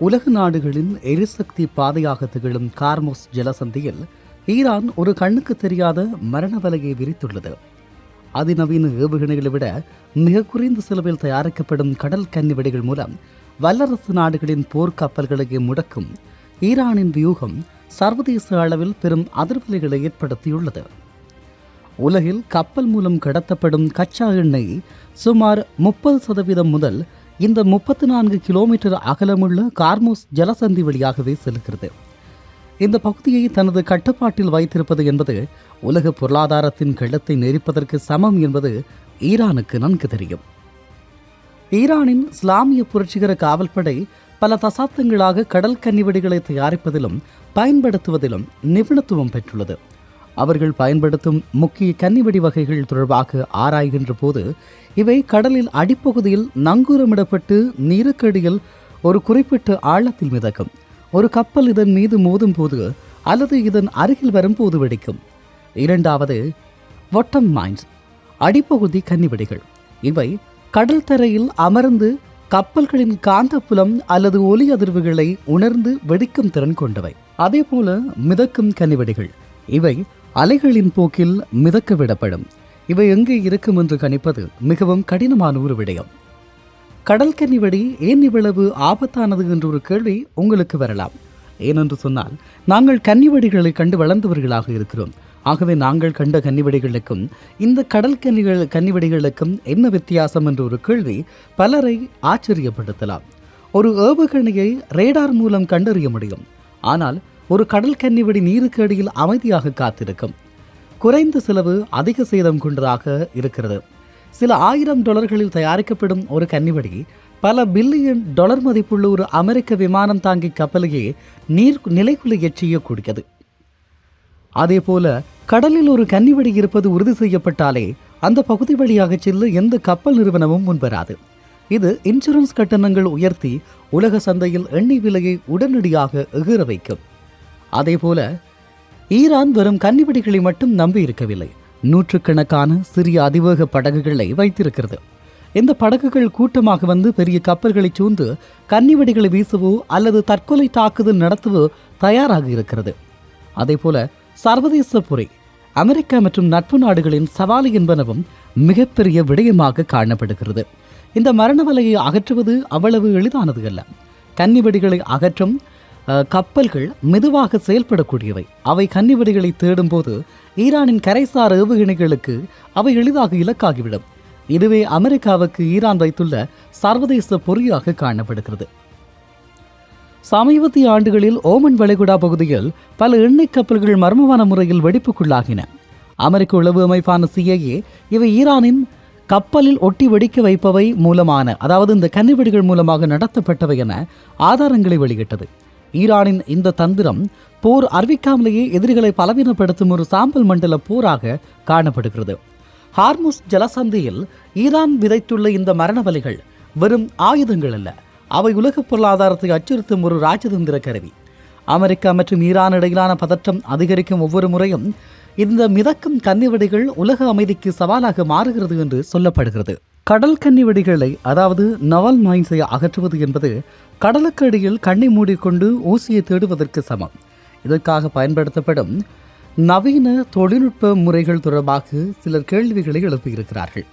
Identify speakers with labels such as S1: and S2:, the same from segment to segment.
S1: உலக நாடுகளின் எரிசக்தி பாதையாக திகழும் கார்மோஸ் ஜலசந்தியில் ஈரான் ஒரு கண்ணுக்கு தெரியாத மரண வலையை விரித்துள்ளது. அதிநவீன ஏவுகணைகளை விட மிக குறைந்த செலவில் தயாரிக்கப்படும் கடல் கன்னிவெடிகள் மூலம் வல்லரசு நாடுகளின் போர்க்கப்பல்களையே முடக்கும் ஈரானின் வியூகம் சர்வதேச அளவில் பெரும் அதிர்வலைகளை ஏற்படுத்தியுள்ளது. உலகில் கப்பல் மூலம் கடத்தப்படும் கச்சா எண்ணெய் சுமார் 30% முதல் இந்த 34 கிலோமீட்டர் அகலமுள்ள கார்மோஸ் ஜலசந்தி வழியாகவே செல்கிறது. இந்த பகுதியை தனது கட்டுப்பாட்டில் வைத்திருப்பது என்பது உலக பொருளாதாரத்தின் கள்ளத்தை நெரிப்பதற்கு சமம் என்பது ஈரானுக்கு நன்கு தெரியும். ஈரானின் இஸ்லாமிய புரட்சிகர காவல்படை பல தசாப்தங்களாக கடல் கன்னிவெடிகளை தயாரிப்பதிலும் பயன்படுத்துவதிலும் நிபுணத்துவம் பெற்றுள்ளது. அவர்கள் பயன்படுத்தும் முக்கிய கன்னிவெடி வகைகள் தொடர்பாக ஆராய்கின்ற போது இவை கடலில் அடிப்பகுதியில் நங்கூரமிடப்பட்டு நீருக்கடியில் ஒரு குறிப்பிட்ட ஆழத்தில் மிதக்கும். ஒரு கப்பல் இதன் மீது மோதும் போது அல்லது இதன் அருகில் வரும்போது வெடிக்கும். இரண்டாவது வாட்டம் மைன்ஸ், அடிப்பகுதி கன்னிவெடிகள். இவை கடல் தரையில் அமர்ந்து கப்பல்களின் காந்தப்புலம் அல்லது ஒலி அதிர்வுகளை உணர்ந்து வெடிக்கும் திறன் கொண்டவை. அதேபோல மிதக்கும் கன்னிவெடிகள். இவை அலைகளின் போக்கில் மிதக்க விடப்படும். இவை எங்கே இருக்கும் என்று கணிப்பது மிகவும் கடினமான ஒரு விடயம். கடல் கன்னிவெடி ஏன் இவ்வளவு ஆபத்தானது என்ற ஒரு கேள்வி உங்களுக்கு வரலாம். ஏனென்று சொன்னால், நாங்கள் கன்னிவெடிகளை கண்டு வளர்ந்தவர்களாக இருக்கிறோம். ஆகவே நாங்கள் கண்ட கன்னிவெடிகளுக்கும் இந்த கடல் கன்னிவெடிகளுக்கும் என்ன வித்தியாசம் என்ற ஒரு கேள்வி பலரை ஆச்சரியப்படுத்தலாம். ஒரு ஏவுகணையை ரேடார் மூலம் கண்டறிய முடியும். ஆனால் ஒரு கடல் கன்னிவெடி நீருக்கு அடியில் அமைதியாக காத்திருக்கும். குறைந்த செலவு, அதிக சேதம் கொண்டதாக இருக்கிறது. சில $1000 தயாரிக்கப்படும் ஒரு கன்னிவெடி பல பில்லியன் டாலர் மதிப்புள்ள ஒரு அமெரிக்க விமானம் தாங்கி கப்பலையே நிலைக்குள்ளே செய்யக்கூடியது. அதே போல கடலில் ஒரு கன்னிவெடி இருப்பது உறுதி செய்யப்பட்டாலே அந்த பகுதி வழியாக செல்ல எந்த கப்பல் நிறுவனமும் முன்வராது. இது இன்சூரன்ஸ் கட்டணங்கள் உயர்த்தி உலக சந்தையில் எண்ணெய் விலையை உடனடியாக எகிற வைக்கும். அதேபோல ஈரான் வெறும் கன்னிவெடிகளை மட்டும் நம்பி இருக்கவில்லை. நூற்றுக்கணக்கான சிறிய அதிவேக படகுகளை வைத்திருக்கிறது. இந்த படகுகள் கூட்டமாக வந்து பெரிய கப்பல்களை சூழ்ந்து கன்னிவெடிகளை வீசவோ அல்லது தற்கொலை தாக்குதல் நடத்தவோ தயாராக இருக்கிறது. அதேபோல சர்வதேச பொறை, அமெரிக்கா மற்றும் நட்பு நாடுகளின் சவால் என்பனவும் மிகப்பெரிய விடயமாக காணப்படுகிறது. இந்த மரண வலையை அகற்றுவது அவ்வளவு எளிதானது அல்ல. கன்னிவெடிகளை அகற்றும் கப்பல்கள் மெதுவாக செயல்படக்கூடியவை. அவை கன்னிவெடிகளை தேடும் போது ஈரானின் கரைசார் ஏவுகணைகளுக்கு அவை எளிதாக இலக்காகிவிடும். இதுவே அமெரிக்காவுக்கு ஈரான் வைத்துள்ள சர்வதேச பொறியாக காணப்படுகிறது. சமீபத்திய ஆண்டுகளில் ஓமன் வளைகுடா பகுதியில் பல எண்ணெய் கப்பல்கள் மர்மமான முறையில் வெடிப்புக்குள்ளாகின. அமெரிக்க உளவு அமைப்பான CIA இவை ஈரானின் கப்பலில் ஒட்டி வெடிக்க வைப்பவை மூலமான, அதாவது இந்த கன்னிவெடிகள் மூலமாக நடத்தப்பட்டவை என ஆதாரங்களை வெளியிட்டது. ஈரானின் இந்த தந்திரம் போர் அறிவிக்காமலேயே எதிரிகளை பலவீனப்படுத்தும் ஒரு சாம்பல் மண்டல போராக காணப்படுகிறது. ஹார்முஸ் ஜலசந்தியில் ஈரான் விதைத்துள்ள இந்த மரணவலிகள் வெறும் ஆயுதங்கள் அல்ல, அவை உலக பொருளாதாரத்தை அச்சுறுத்தும் ஒரு ராஜதந்திர கருவி. அமெரிக்கா மற்றும் ஈரான் இடையிலான பதற்றம் அதிகரிக்கும் ஒவ்வொரு முறையும் இந்த மிதக்கும் கன்னிவெடிகள் உலக அமைதிக்கு சவாலாக மாறுகிறது என்று சொல்லப்படுகிறது. கடல் கன்னிவெடிகளை, அதாவது நவல் மைன்ஸை அகற்றுவது என்பது கடலுக்கு அடியில் கண்ணை மூடிக்கொண்டு ஊசியை தேடுவதற்கு சமம். இதற்காக பயன்படுத்தப்படும் நவீன தொழில்நுட்ப முறைகள் தொடர்பாக சிலர் கேள்விகளை எழுப்பியிருக்கிறார்கள்.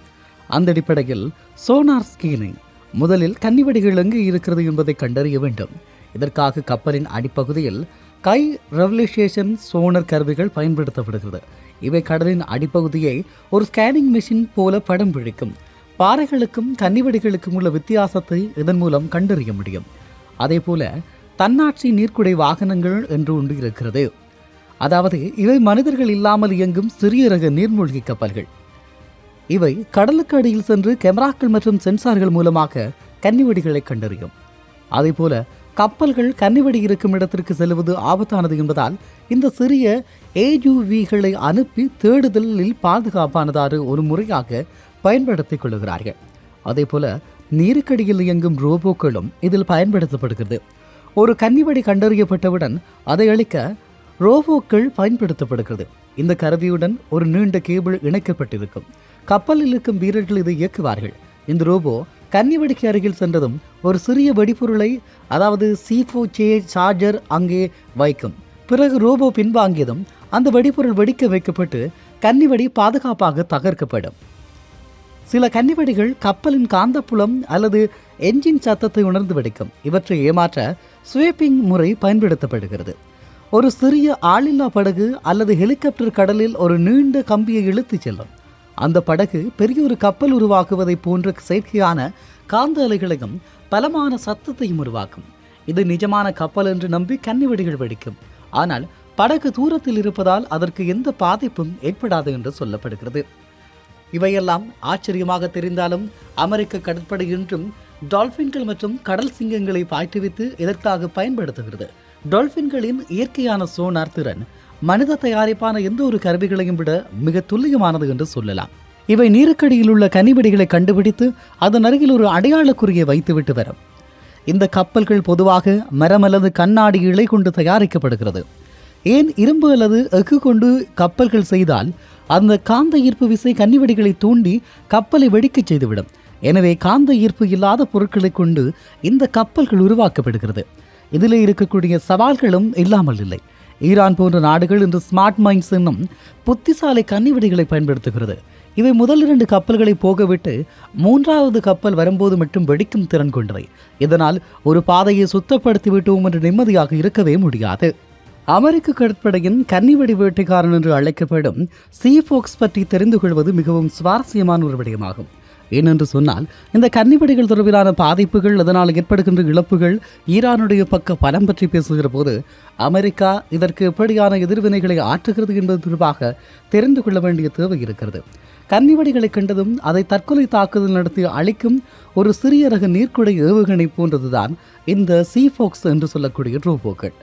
S1: அந்த அடிப்படையில் சோனார் ஸ்கேனிங், முதலில் கன்னிவெடிகள் எங்கே இருக்கிறது என்பதை கண்டறிய வேண்டும். இதற்காக கப்பலின் அடிப்பகுதியில் கை ரெவல்யூஷன் சோனர் கருவிகள் பயன்படுத்தப்படுகிறது. இவை கடலின் அடிப்பகுதியை ஒரு ஸ்கேனிங் மெஷின் போல படம் பிடிக்கும். பாறைகளுக்கும் கன்னிவெடிகளுக்கும் உள்ள வித்தியாசத்தை இதன் மூலம் கண்டறிய முடியும். அதே போல தன்னாட்சி நீர்க்குடை வாகனங்கள் என்று ஒன்று இருக்கிறது. அதாவது இவை மனிதர்கள் இல்லாமல் இயங்கும் சிறிய ரக நீர்மூழ்கி கப்பல்கள். இவை கடலுக்கு அடியில் சென்று கேமராக்கள் மற்றும் சென்சார்கள் மூலமாக கன்னிவெடிகளை கண்டறியும். அதே போல கப்பல்கள் கன்னிவெடி இருக்கும் இடத்திற்கு செல்வது ஆபத்தானது என்பதால் இந்த சிறிய AUVகளை அனுப்பி தேடுதலில் பாதுகாப்பானதாறு ஒரு முறையாக பயன்படுத்திக் கொள்கிறார்கள். அதே போல நீருக்கடியில் இயங்கும் ரோபோக்களும் இதில் பயன்படுத்தப்படுகிறது. ஒரு கன்னிவெடி கண்டறியப்பட்டவுடன் அதை அழிக்க ரோபோக்கள் பயன்படுத்தப்படுகிறது. இந்த கருவியுடன் ஒரு நீண்ட கேபிள் இணைக்கப்பட்டிருக்கும். கப்பலில் இருக்கும் வீரர்கள் இதை இயக்குவார்கள். இந்த ரோபோ கன்னிவெடிக்கு அருகில் சென்றதும் ஒரு சிறிய வெடிபொருளை, அதாவது C4J சார்ஜர் அங்கே வைக்கும். பிறகு ரோபோ பின்வாங்கியதும் அந்த வெடிபொருள் வெடிக்க வைக்கப்பட்டு கன்னிவெடி பாதுகாப்பாக தகர்க்கப்படும். சில கன்னிவெடிகள் கப்பலின் காந்தப்புலம் அல்லது என்ஜின் சத்தத்தை உணர்ந்து வெடிக்கும். இவற்றை ஏமாற்ற ஸ்வீப்பிங் முறை பயன்படுத்தப்படுகிறது. ஒரு சிறிய ஆளில்லா படகு அல்லது ஹெலிகாப்டர் கடலில் ஒரு நீண்ட கம்பியை இழுத்துச் செல்லும். அந்த படகு பெரிய ஒரு கப்பல் உருவாக்குவதை போன்ற செயற்கையான காந்த அலைகளையும் பலமான சத்தத்தையும் உருவாக்கும். இது நிஜமான கப்பல் என்று நம்பி கன்னிவெடிகள் வெடிக்கும். ஆனால் படகு தூரத்தில் இருப்பதால் அதற்கு எந்த பாதிப்பும் ஏற்படாது என்று சொல்லப்படுகிறது. இவையெல்லாம் ஆச்சரியமாக தெரிந்தாலும் அமெரிக்க கடற்படை இன்றும் டால்பின்கள் மற்றும் கடல் சிங்கங்களை பாய்ட்டுவித்து இதற்காக பயன்படுத்துகிறது. டால்பின்களின் இயற்கையான சோனார் திறன் மனித தயாரிப்பான எந்த ஒரு கருவிகளையும் விட மிக துல்லியமானது என்று சொல்லலாம். இவை நீருக்கடியில் உள்ள கனிவெடிகளை கண்டுபிடித்து அதன் அருகில் ஒரு அடையாள குறியை வைத்துவிட்டு வரும். இந்த கப்பல்கள் பொதுவாக மரம் அல்லது கண்ணாடி இழை கொண்டு தயாரிக்கப்படுகிறது. ஏன் இரும்பு அல்லது எஃகு கொண்டு கப்பல்கள் செய்தால் அந்த காந்த ஈர்ப்பு விசை கன்னிவெடிகளை தூண்டி கப்பலை வெடிக்கச் செய்துவிடும். எனவே காந்த ஈர்ப்பு இல்லாத பொருட்களை கொண்டு இந்த கப்பல்கள் உருவாக்கப்படுகிறது. இதில் இருக்கக்கூடிய சவால்களும் இல்லாமல் இல்லை. ஈரான் போன்ற நாடுகள் இன்று ஸ்மார்ட் மைன்ஸ் என்னும் புத்திசாலி கன்னிவெடிகளை பயன்படுத்துகிறது. இவை முதல் 2 கப்பல்களை போகவிட்டு 3வது கப்பல் வரும்போது மட்டும் வெடிக்கும் திறன் கொண்டவை. இதனால் ஒரு பாதையை சுத்தப்படுத்தி விட்டோம் என்று நிம்மதியாக இருக்கவே முடியாது. அமெரிக்க கடற்படையின் கன்னிவெடி வேட்டைக்காரன் என்று அழைக்கப்படும் சீஃபோக்ஸ் பற்றி தெரிந்து கொள்வது மிகவும் சுவாரஸ்யமான ஒரு விடயமாகும். ஏனென்று சொன்னால் இந்த கன்னிவெடிகள் தொடர்பிலான பாதிப்புகள், அதனால் ஏற்படுகின்ற இழப்புகள், ஈரானுடைய பக்க பலம் பற்றி பேசுகிற போது அமெரிக்கா இதற்கு எப்படியான எதிர்வினைகளை ஆற்றுகிறது என்பது தொடர்பாக தெரிந்து கொள்ள வேண்டிய தேவை இருக்கிறது. கன்னிவெடிகளை கண்டதும் அதை தற்கொலை தாக்குதல் நடத்தி அழிக்கும் ஒரு சிறிய ரக நீர்க்குடை ஏவுகணை போன்றதுதான் இந்த சீஃபோக்ஸ் என்று சொல்லக்கூடிய ரோபோக்கள்.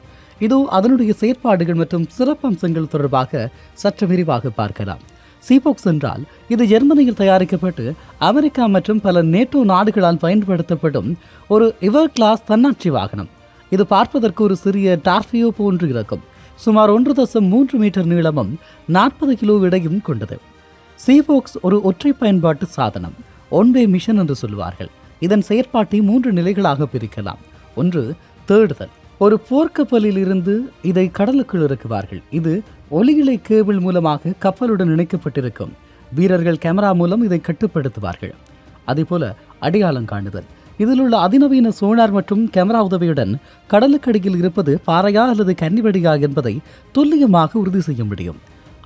S1: இதோ அதனுடைய செயற்பாடுகள் மற்றும் சிறப்பம்சங்கள் தொடர்பாக சற்று விரிவாக பார்க்கலாம். சீஃபோக்ஸ் என்றால் இது ஜெர்மனியில் தயாரிக்கப்பட்டு அமெரிக்கா மற்றும் பல நேட்டோ நாடுகளால் பயன்படுத்தப்படும் ஒரு எவர் கிளாஸ் தன்னாட்சி வாகனம். இது பார்ப்பதற்கு ஒரு சிறிய டார்பியோ போன்று இருக்கும். சுமார் 1.3 மீட்டர் நீளமும் 40 கிலோ எடையும் கொண்டது. சீஃபோக்ஸ் ஒரு ஒற்றை பயன்பாட்டு சாதனம், ஒன் வே மிஷன் என்று சொல்வார்கள். இதன் செயற்பாட்டை 3 நிலைகளாக பிரிக்கலாம். ஒன்று, தேடுதல். ஒரு போர்க்கப்பலில் இருந்து இதை கடலுக்குள் இறக்குவார்கள். இது ஒலியிலை கேபிள் மூலமாக கப்பலுடன் இணைக்கப்பட்டிருக்கும். வீரர்கள் கேமரா மூலம் இதை கட்டுப்படுத்துவார்கள். அதேபோல அடையாளம் காணுதல். இதில் உள்ள அதிநவீன சோனார் மற்றும் கேமரா உதவியுடன் கடலுக்கடியில் இருப்பது பாறையா அல்லது கன்னிவெடியா என்பதை துல்லியமாக உறுதி செய்ய முடியும்.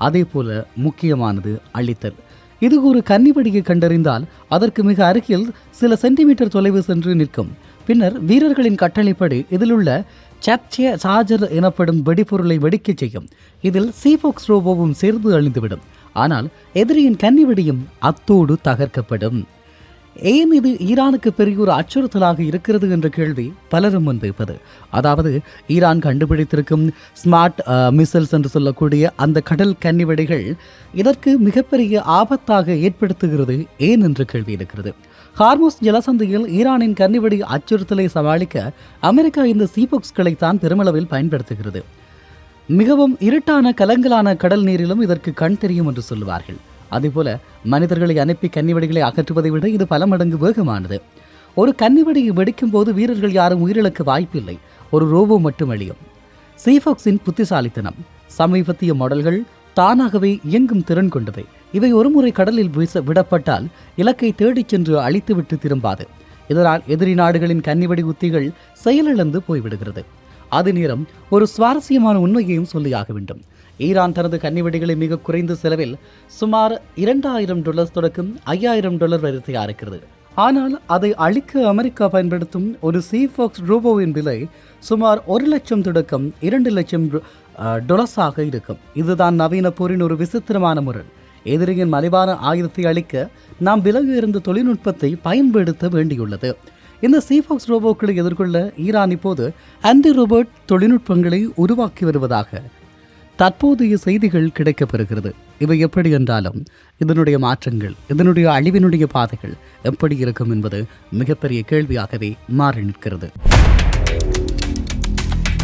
S1: அதே போல முக்கியமானது அழித்தல். இது ஒரு கன்னிவெடியை கண்டறிந்தால் அதற்கு மிக அருகில் சில சென்டிமீட்டர் தொலைவு சென்று நிற்கும். பின்னர் வீரர்களின் கட்டளைப்படி இதில் உள்ள சார்ஜர் எனப்படும் வெடிபொருளை வெடிக்கச் செய்யும். இதில் சீஃபோக்ஸ் ரோபோவும் சேர்ந்து அழிந்துவிடும். ஆனால் எதிரியின் கன்னிவெடியும் அத்தோடு தகர்க்கப்படும். ஏன் இது ஈரானுக்கு பெரிய ஒரு அச்சுறுத்தலாக இருக்கிறது என்ற கேள்வி பலரும் முன்வைப்பது. அதாவது ஈரான் கண்டுபிடித்திருக்கும் ஸ்மார்ட் மிசைல்ஸ் என்று சொல்லக்கூடிய அந்த கடல் கன்னிவெடிகள் இதற்கு மிகப்பெரிய ஆபத்தாக ஏற்படுத்துகிறது ஏன் என்ற கேள்வி இருக்கிறது. ஹார்முஸ் ஜலசந்தியில் ஈரானின் கன்னிவெடி அச்சுறுத்தலை சமாளிக்க அமெரிக்கா இந்த சீஃபோக்ஸ்களை தான் பெருமளவில் பயன்படுத்துகிறது. மிகவும் இருட்டான கலங்கலான கடல் நீரிலும் இதற்கு கண் தெரியும் என்று சொல்லுவார்கள். அதேபோல மனிதர்களை அனுப்பி கன்னிவெடிகளை அகற்றுவதை விட இது பல மடங்கு வேகமானது. ஒரு கன்னிவெடியை வெடிக்கும் போது வீரர்கள் யாரும் உயிரிழக்க வாய்ப்பில்லை, ஒரு ரோபோ மட்டும் அழியும். சீஃபோக்ஸின் புத்திசாலித்தனம். சமீபத்திய மாடல்கள் தானாகவே இயங்கும் திறன் கொண்டவை. இவை ஒருமுறை கடலில் விடப்பட்டால் இலக்கை தேடிச் சென்று அழித்துவிட்டு திரும்பாது. இதனால் எதிரி நாடுகளின் கன்னிவெடி உத்திகள் செயலிழந்து போய்விடுகிறது. அதே நேரம் ஒரு சுவாரஸ்யமான உண்மையையும் சொல்லியாக வேண்டும். ஈரான் தனது கன்னிவெடிகளை மிக குறைந்த செலவில் சுமார் $2000 தொடக்கம் $5000 வரை தயாரிக்கிறது. ஆனால் அதை அழிக்க அமெரிக்கா பயன்படுத்தும் ஒரு சீஃபோக்ஸ் ரோபோவின் விலை சுமார் $1 லட்சம் தொடக்கம் $2 லட்சம் இருக்கும். இதுதான் நவீன போரின் ஒரு விசித்திரமான முறை. எதிரியின் மலிவான ஆயுதத்தை அழிக்க நாம் விலகு இருந்த தொழில்நுட்பத்தை பயன்படுத்த வேண்டியுள்ளது. இந்த சீஃபோக்ஸ் ரோபோக்களை எதிர்கொள்ள ஈரான் இப்போது ஆன்டி ரோபோட் தொழில்நுட்பங்களை உருவாக்கி வருவதாக தற்போதைய செய்திகள் கிடைக்கப்பெறுகிறது. இவை எப்படி என்றாலும் இதனுடைய மாற்றங்கள், இதனுடைய அழிவினுடைய பாதைகள் எப்படி இருக்கும் என்பது மிகப்பெரிய கேள்வியாகவே மாறி நிற்கிறது.